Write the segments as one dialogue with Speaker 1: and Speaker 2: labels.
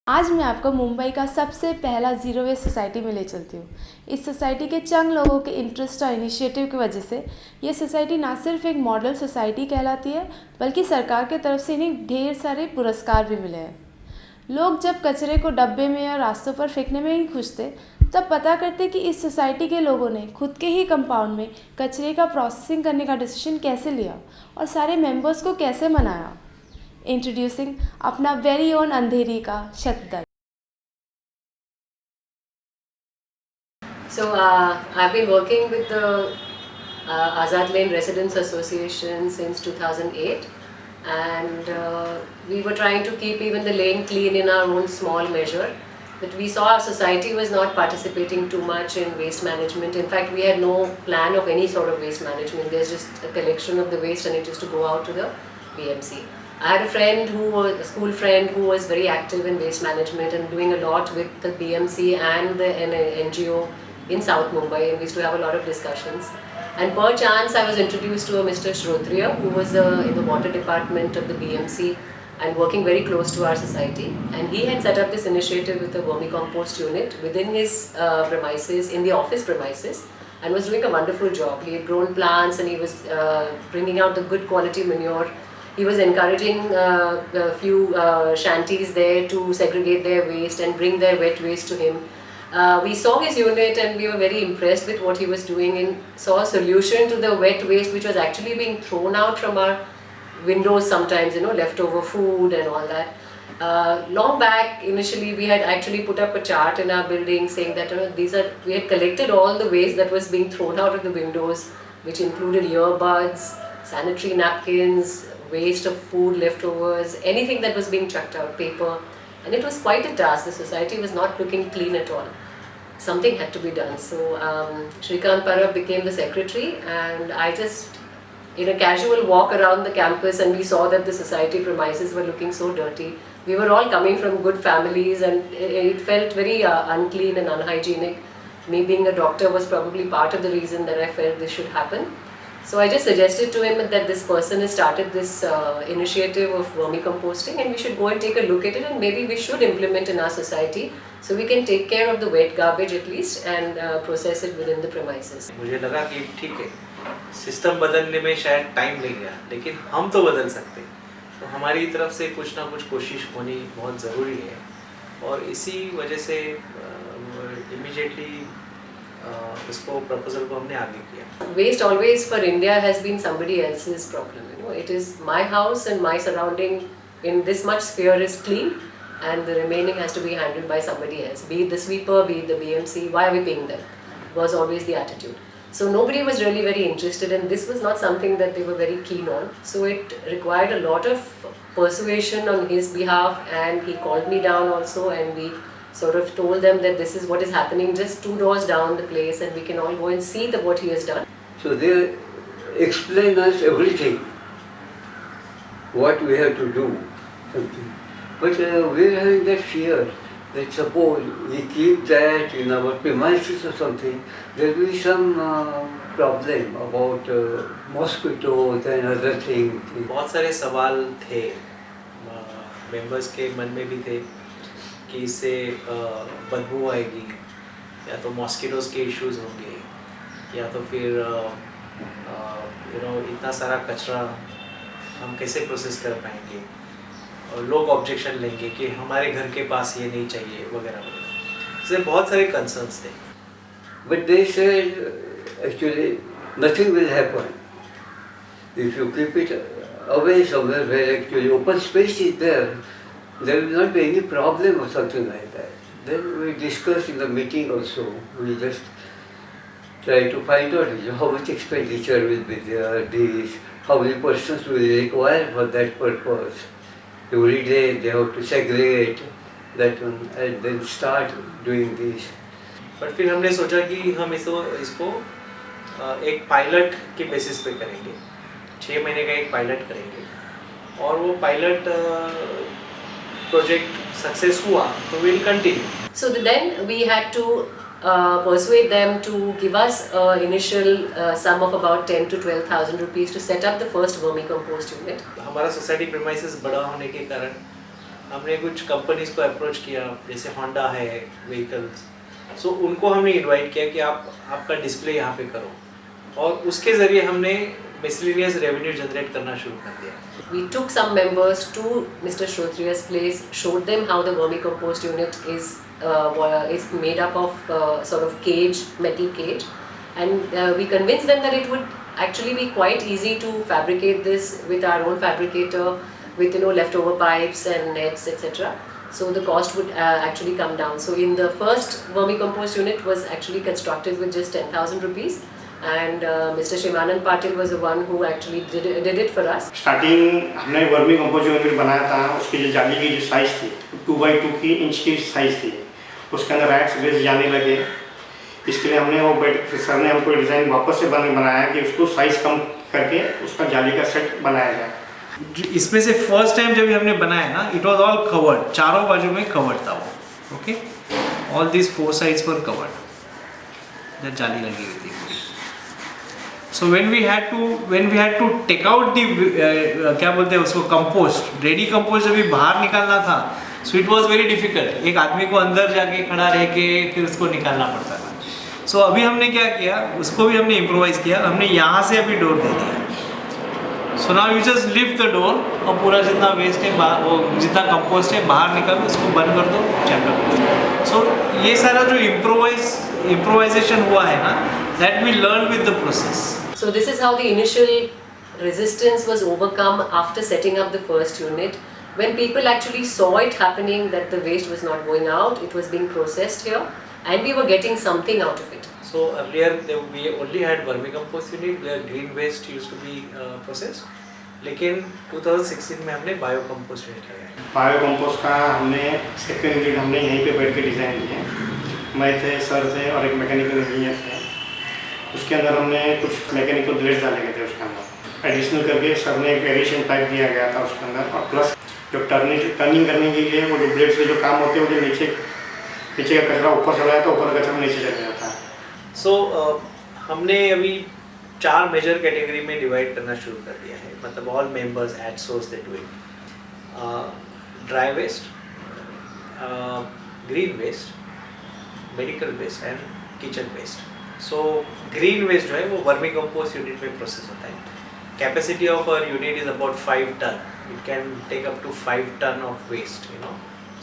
Speaker 1: आज मैं आपको मुंबई का सबसे पहला ज़ीरो वेस्ट सोसाइटी में ले चलती हूँ। इस सोसाइटी के चंद लोगों के इंटरेस्ट और इनिशिएटिव की वजह से ये सोसाइटी ना सिर्फ एक मॉडल सोसाइटी कहलाती है, बल्कि सरकार की तरफ से इन्हें ढेर सारे पुरस्कार भी मिले हैं। लोग जब कचरे को डब्बे में या रास्तों पर फेंकने में ही खुश थे, तब पता करते कि इस सोसाइटी के लोगों ने खुद के ही कंपाउंड में कचरे का प्रोसेसिंग करने का डिसीजन कैसे लिया और सारे मेंबर्स को कैसे मनाया। इंट्रोड्यूसिंग अपना वेरी ओन अंधेरी का Shatdal.
Speaker 2: So I've been working with the Azad Lane Residents Association since 2008, and we were trying to keep even the lane clean in our own small measure. But we saw our society was not participating too much in waste management. In fact, we had no plan of any sort of waste management. There's just a collection of the waste and it used to go out to the BMC. I had a friend a school friend who was very active in waste management and doing a lot with the BMC and the NGO in South Mumbai, and we used to have a lot of discussions. And per chance, I was introduced to a Mr. Shrotriya, who was in the water department of the BMC and working very close to our society. And he had set up this initiative with a vermicompost unit within his premises, in the office premises, and was doing a wonderful job. He had grown plants and he was bringing out the good quality manure. He was encouraging a few shanties there to segregate their waste and bring their wet waste to him. We saw his unit and we were very impressed with what he was doing and saw a solution to the wet waste which was actually being thrown out from our windows sometimes, leftover food and all that. Long back, initially we had actually put up a chart in our building saying that we had collected all the waste that was being thrown out of the windows, which included earbuds, sanitary napkins, waste of food leftovers, anything that was being chucked out, paper. And it was quite a task. The society was not looking clean at all. Something had to be done. So Shrikant Parab became the secretary, and I just, in a casual walk around the campus, and we saw that the society premises were looking so dirty. We were all coming from good families and it felt very unclean and unhygienic. Me being a doctor was probably part of the reason that I felt this should happen. So I just suggested to him that this person has started this initiative of vermicomposting and we should go and take a look at it, and maybe we should implement in our society so we can take care of the wet garbage at least and process it within the premises.
Speaker 3: मुझे लगा कि ठीक है, system बदलने में शायद time लगेगा, लेकिन हम तो बदल सकते हैं। तो हमारी तरफ से कुछ ना कुछ कोशिश होनी बहुत ज़रूरी है और इसी वजह से इमीडिएटली इसको प्रपोजल को हमने आगे किया।
Speaker 2: Waste always for India has been somebody else's problem. It is my house and my surrounding in this much sphere is clean, and the remaining has to be handled by somebody else. Be it the sweeper, be it the BMC. Why are we paying them? Was always the attitude. So nobody was really very interested, and this was not something that they were very keen on. So it required a lot of persuasion on his behalf, and he called me down also, and we sort of told them that this is what is happening just 2 doors down the place, and we can all go and see what he has done.
Speaker 4: So they explain us everything, what we have to do, something. But we are having that fear that suppose we keep that in our premises or something, there will be some problem about mosquitoes and other things.
Speaker 3: बहुत सारे सवाल थे, members के मन में भी थे कि इससे बदबू आएगी, या तो मॉस्किटोज़ के इश्यूज होंगे, या तो फिर इतना सारा कचरा हम कैसे प्रोसेस कर पाएंगे, और लोग ऑब्जेक्शन लेंगे कि हमारे घर के पास ये नहीं चाहिए वगैरह वगैरह। इससे बहुत सारे कंसर्न्स थे।
Speaker 4: But they said actually nothing will happen if you keep it away somewhere where actually open space is there. There will not be any problem or something like that. Then we discussed in the meeting also. We just try to find out how much expenditure will be there, how many persons will require for that purpose. Every day they have to segregate that one and then start doing this.
Speaker 3: But फिर हमने सोचा कि हम इसको एक pilot के basis पे करेंगे, 6 महीने का एक पायलट करेंगे, और वो पायलट प्रोजेक्ट सक्सेस हुआ तो will continue.
Speaker 2: So then we had to persuade them to give us an initial sum of about 10 to 12,000 rupees to set up the first vermicompost unit.
Speaker 3: हमारा सोसाइटी प्रेमाइसेस बड़ा होने के कारण हमने कुछ companies को अप्रोच किया, जैसे होंडा है व्हीकल्स, सो उनको हमने इनवाइट किया कि आप आपका डिस्प्ले यहाँ पे करो, और उसके ज़रिए हमने मिसलिनियस रेवेन्यू जनरेट करना शुरू कर दिया।
Speaker 2: We took some members to Mr. Shrotriya's place, showed them how the vermicompost unit is made up of sort of cage, metal cage, and we convinced them that it would actually be quite easy to fabricate this with our own fabricator, with leftover pipes and nets, etc. So the cost would actually come down. So in the first vermicompost unit was actually constructed with just 10,000 rupees. And Mr. Shivanand Patil was the one who actually did it for us.
Speaker 5: Starting हमने vermi compost unit बनाया था, उसकी जो जाली की जो size थी 2x2 inch की साइज़ थी, उसके अंदर रैट्स वेस्ट जाने लगे। इसके लिए हमने वो फिर सर ने हमको डिज़ाइन वापस से बनाया कि उसको साइज़ कम करके उसका जाली का सेट बनाया जाए।
Speaker 3: इसमें से फर्स्ट टाइम जब हमने बनाया ना, इट वाज ऑल कवर्ड, चारों बाजू में कवर्ड था वो, ओके, ऑल दिस 4 साइड्स पर कवर्ड, जब जाली लगी हुई थी। So when we had to take out the क्या बोलते हैं उसको, कंपोस्ट, रेडी कंपोस्ट जब भी बाहर निकालना था, so it was very difficult. एक आदमी को अंदर जाके खड़ा रह के फिर उसको निकालना पड़ता था। सो अभी हमने क्या किया, उसको भी हमने इम्प्रोवाइज़ किया, हमने यहाँ से अभी डोर दे दिया। So now you just lift the door, और पूरा जितना वेस्ट है वो जितना कंपोस्ट है बाहर निकाल दो, उसको बंद कर दो, चैप्टर क्लोज। सो ये सारा जो इम्प्रोवाइजेशन हुआ है ना, that we learn with the process.
Speaker 2: So this is how the initial resistance was overcome after setting up the first unit. When people actually saw it happening, that the waste was not going out, it was being processed here, and we were getting something out of it.
Speaker 3: So earlier we only had vermicompost unit where green waste used to be processed, लेकिन 2016 में हमने bio compost unit लगाया।
Speaker 5: Bio compost का हमने second unit हमने यहीं पे बैठ के डिज़ाइन किया। मैं थे, सर थे और एक मैकेनिकल इंजीनियर थे। उसके अंदर हमने कुछ मैकेनिकल ब्लेड्स डाले गए थे उसके अंदर, एडिशनल करके सर ने एक एडिशन पाइप दिया गया था उसके अंदर, और प्लस जो टर्निंग करने के लिए वो जो ब्लेड्स के जो काम होते हैं, वो जो नीचे का कचरा ऊपर चला जाता है, ऊपर का कचरा नीचे चला जाता है।
Speaker 3: सो हमने अभी 4 मेजर कैटेगरी में डिवाइड करना शुरू कर दिया है, मतलब all members at source they do it. Dry waste, green waste, medical waste and kitchen waste. So green waste जो है वो वर्मी कंपोस्ट यूनिट में प्रोसेस होता है। Capacity of our unit is about 5 ton, it can take up to 5 ton of waste,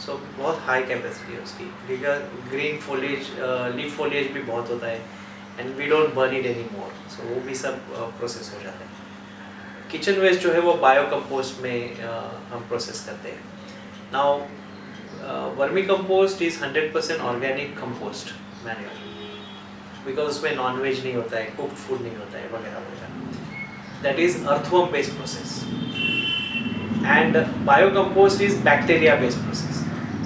Speaker 3: so बहुत high capacity है उसकी, because green foliage, leaf foliage भी बहुत होता है, and we don't burn it any more, सो वो भी सब प्रोसेस हो जाता है। किचन वेस्ट जो है वो बायो कंपोस्ट में हम प्रोसेस करते हैं। Now vermi compost is 100% organic compost manure, because उसमें नॉन वेज नहीं होता है, कुक्ड फूड नहीं होता है वगैरह वगैरह। That is earthworm based process, and bio compost is bacteria based process.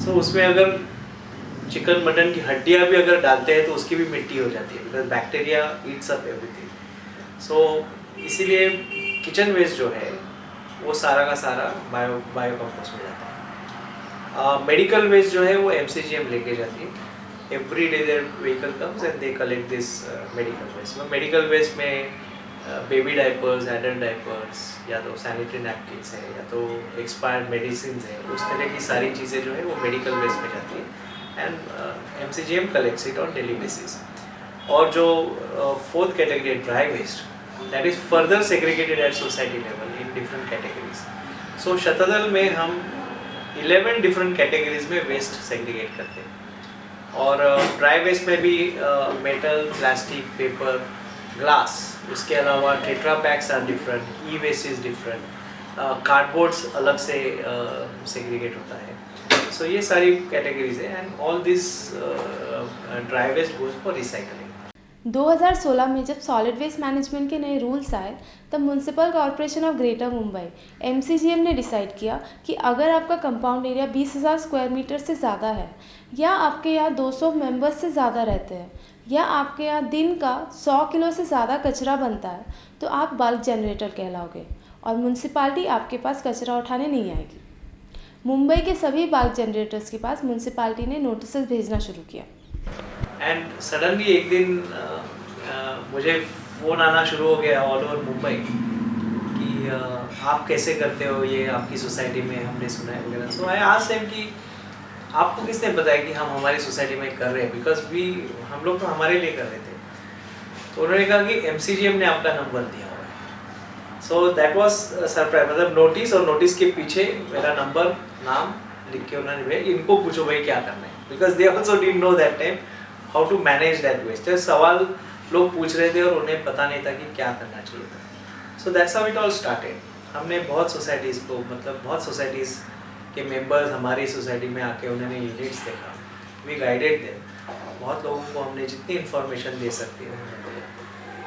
Speaker 3: So उसमें अगर चिकन मटन की हड्डियाँ भी अगर डालते हैं तो उसकी भी मिट्टी हो जाती है, because bacteria eats up everything. So इसीलिए किचन वेस्ट जो है वो सारा का सारा बायो कंपोस्ट में जाता है। मेडिकल वेस्ट जो है वो MCGM लेके जाती है। Every day their vehicle comes and they collect this medical waste. Medical waste में बेबी डाइपर्स, एडल्ट डाइपर्स, या तो सैनिटरी नैपकिन्स है, या तो एक्सपायर्ड मेडिसिन है, उस तरह की सारी चीज़ें जो है वो मेडिकल वेस्ट में जाती है, and MCGM collects it on daily basis. और जो 4th कैटेगरी है dry waste, that is further segregated at society level in different categories. So Shatdal में हम 11 डिफरेंट कैटेगरीज में वेस्ट सेग्रीगेट करते हैं, और ड्राई वेस्ट में भी मेटल, प्लास्टिक, पेपर, ग्लास, उसके अलावा tetra packs are different, e waste is different, cardboards अलग से सेग्रीगेट होता है। सो ये सारी कैटेगरीज है, and all this dry waste goes for recycling.
Speaker 1: 2016 में जब सॉलिड वेस्ट मैनेजमेंट के नए रूल्स आए, तब municipal corporation of greater Mumbai MCGM ने डिसाइड किया कि अगर आपका कंपाउंड एरिया 20,000 स्क्वायर मीटर से ज़्यादा है, या आपके यहाँ 200 मेंबर्स से ज़्यादा रहते हैं, या आपके यहाँ दिन का 100 किलो से ज़्यादा कचरा बनता है, तो आप बल्क जनरेटर कहलाओगे और म्यूनसिपाल्टी आपके पास कचरा उठाने नहीं आएगी। मुंबई के सभी बल्क जनरेटर्स के पास म्यूनसिपाल्टी ने नोटिस भेजना शुरू किया।
Speaker 3: एंड सडनली एक दिन मुझे फ़ोन आना शुरू हो गया ऑल ओवर मुंबई कि आप कैसे करते हो ये आपकी सोसाइटी में, हमने सुना है वगैरह। सो आई आस्क्ड हिम कि आपको किसने बताया कि हम हमारी सोसाइटी में कर रहे हैं, बिकॉज हम लोग तो हमारे लिए कर रहे थे। तो उन्होंने कहा कि MCGM ने आपका नंबर दिया हुआ है। सो दैट वाज सरप्राइज, मतलब नोटिस, और नोटिस के पीछे मेरा नंबर, नाम लिख के उन्होंने भेजा, इनको पूछो भाई क्या करना है, because they also didn't know that time how to manage that waste. सवाल लोग पूछ रहे थे और उन्हें पता नहीं था कि क्या करना चाहिए था। So that's how it all started. हमने बहुत सोसाइटीज़ को, मतलब बहुत सोसाइटीज़ के मेंबर्स हमारी सोसाइटी में आके उन्होंने यूनिट्स देखा, वी गाइडेड देम। बहुत लोगों को हमने जितनी इन्फॉर्मेशन दे सकती है,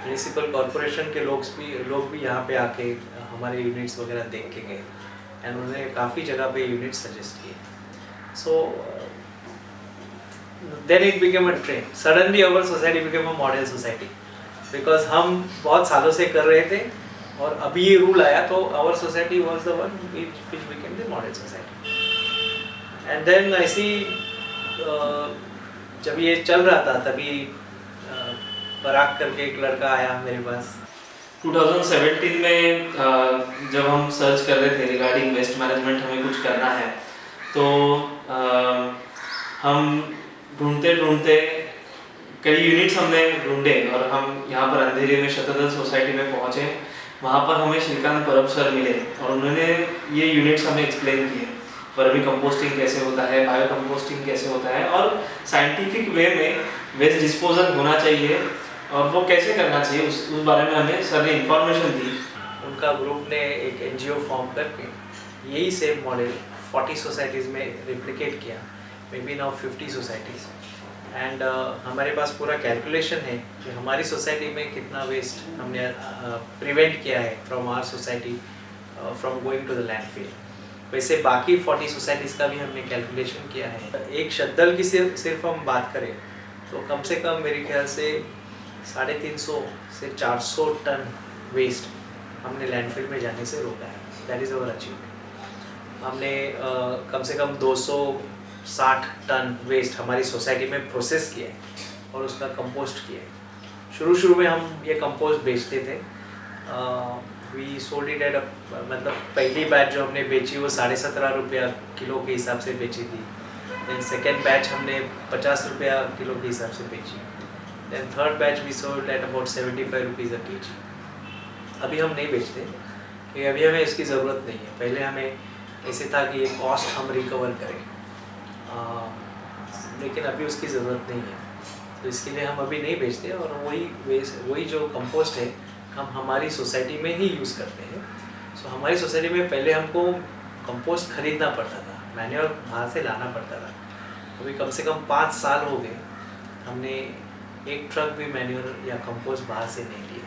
Speaker 3: म्यूनिसिपल कॉरपोरेशन के लोग भी यहाँ पे आके हमारे यूनिट्स वगैरह देख के गए, एंड उन्होंने काफ़ी जगह पे यूनिट सजेस्ट किए। So then it became a trend, suddenly our society became a model society, because हम बहुत सालों से कर रहे थे और अभी ये रूल आया तो our society was the one which became the model society. And then ऐसी जब ये चल रहा था तभी पराग करके एक लड़का आया मेरे पास।
Speaker 6: 2017 में जब हम सर्च कर रहे थे रिगार्डिंग वेस्ट मैनेजमेंट, हमें कुछ करना है, तो हम ढूंढते ढूंढते कई यूनिट्स हमने ढूंढे और हम यहाँ पर अंधेरी में शतदल सोसाइटी में पहुँचे। वहाँ पर हमें श्रीकांत परब सर मिले और उन्होंने ये यूनिट्स हमें एक्सप्लेन किए, वर्मी कंपोस्टिंग कैसे होता है, बायो कंपोस्टिंग कैसे होता है, और साइंटिफिक वे में वेस्ट डिस्पोजल होना चाहिए और वो कैसे करना चाहिए, उस बारे में हमें सर ने इंफॉर्मेशन दी।
Speaker 3: उनका ग्रुप ने एक NGO फॉर्म करके यही सेम मॉडल 40 सोसाइटीज़ में रिप्लिकेट किया, may be now 50 societies. And हमारे पास पूरा कैलकुलेशन है कि हमारी सोसाइटी में कितना वेस्ट हमने प्रिवेंट किया है from our society from going to the landfill. वैसे बाकी 40 सोसाइटीज़ का भी हमने कैलकुलेशन किया है। एक शद्दल की सिर्फ हम बात करें तो कम से कम मेरे ख्याल से 350 से 400 टन वेस्ट हमने लैंडफिल में जाने से रोका है। That is our achievement. हमने कम से कम 260 टन वेस्ट हमारी सोसाइटी में प्रोसेस किया है और उसका कंपोस्ट किया है। शुरू में हम ये कंपोस्ट बेचते थे, वी सोल्ड इट एट, मतलब पहली बैच जो हमने बेची वो 17.5 रुपया किलो के हिसाब से बेची थी। देन सेकेंड बैच हमने 50 रुपया किलो के हिसाब से बेची। Then third batch we sold at about 75 rupees a KG. अभी हम नहीं बेचते कि अभी हमें इसकी ज़रूरत नहीं है। पहले हमें ऐसे था कि ये कॉस्ट हम रिकवर करें, लेकिन अभी उसकी ज़रूरत नहीं है, तो इसके लिए हम अभी नहीं बेचते। और वही जो कंपोस्ट है हम हमारी सोसाइटी में ही यूज़ करते हैं। सो हमारी सोसाइटी में पहले हमको कंपोस्ट खरीदना पड़ता था, मैन्योर बाहर से लाना पड़ता था। अभी कम से कम 5 साल हो गए हमने एक ट्रक भी मैन्योर या कंपोस्ट बाहर से नहीं लिए।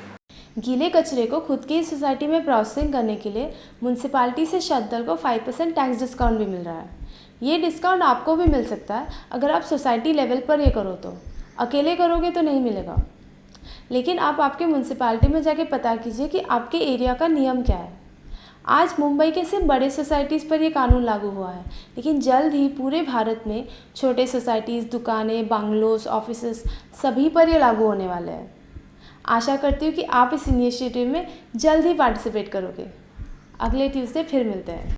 Speaker 1: गीले कचरे को खुद की सोसाइटी में प्रोसेसिंग करने के लिए म्यूनसिपालिटी से शद्दल को 5% टैक्स डिस्काउंट भी मिल रहा है। ये डिस्काउंट आपको भी मिल सकता है अगर आप सोसाइटी लेवल पर ये करो तो। अकेले करोगे तो नहीं मिलेगा, लेकिन आप आपके म्यूनसिपालिटी में जाके पता कीजिए कि आपके एरिया का नियम क्या है। आज मुंबई के सिर्फ बड़े सोसाइटीज़ पर ये कानून लागू हुआ है, लेकिन जल्द ही पूरे भारत में छोटे सोसाइटीज़, दुकानें, बंगलोज, ऑफिसेस सभी पर ये लागू होने वाले हैं। आशा करती हूँ कि आप इस इनिशिएटिव में जल्द ही पार्टिसिपेट करोगे। अगले ट्यूसडे फिर मिलते हैं।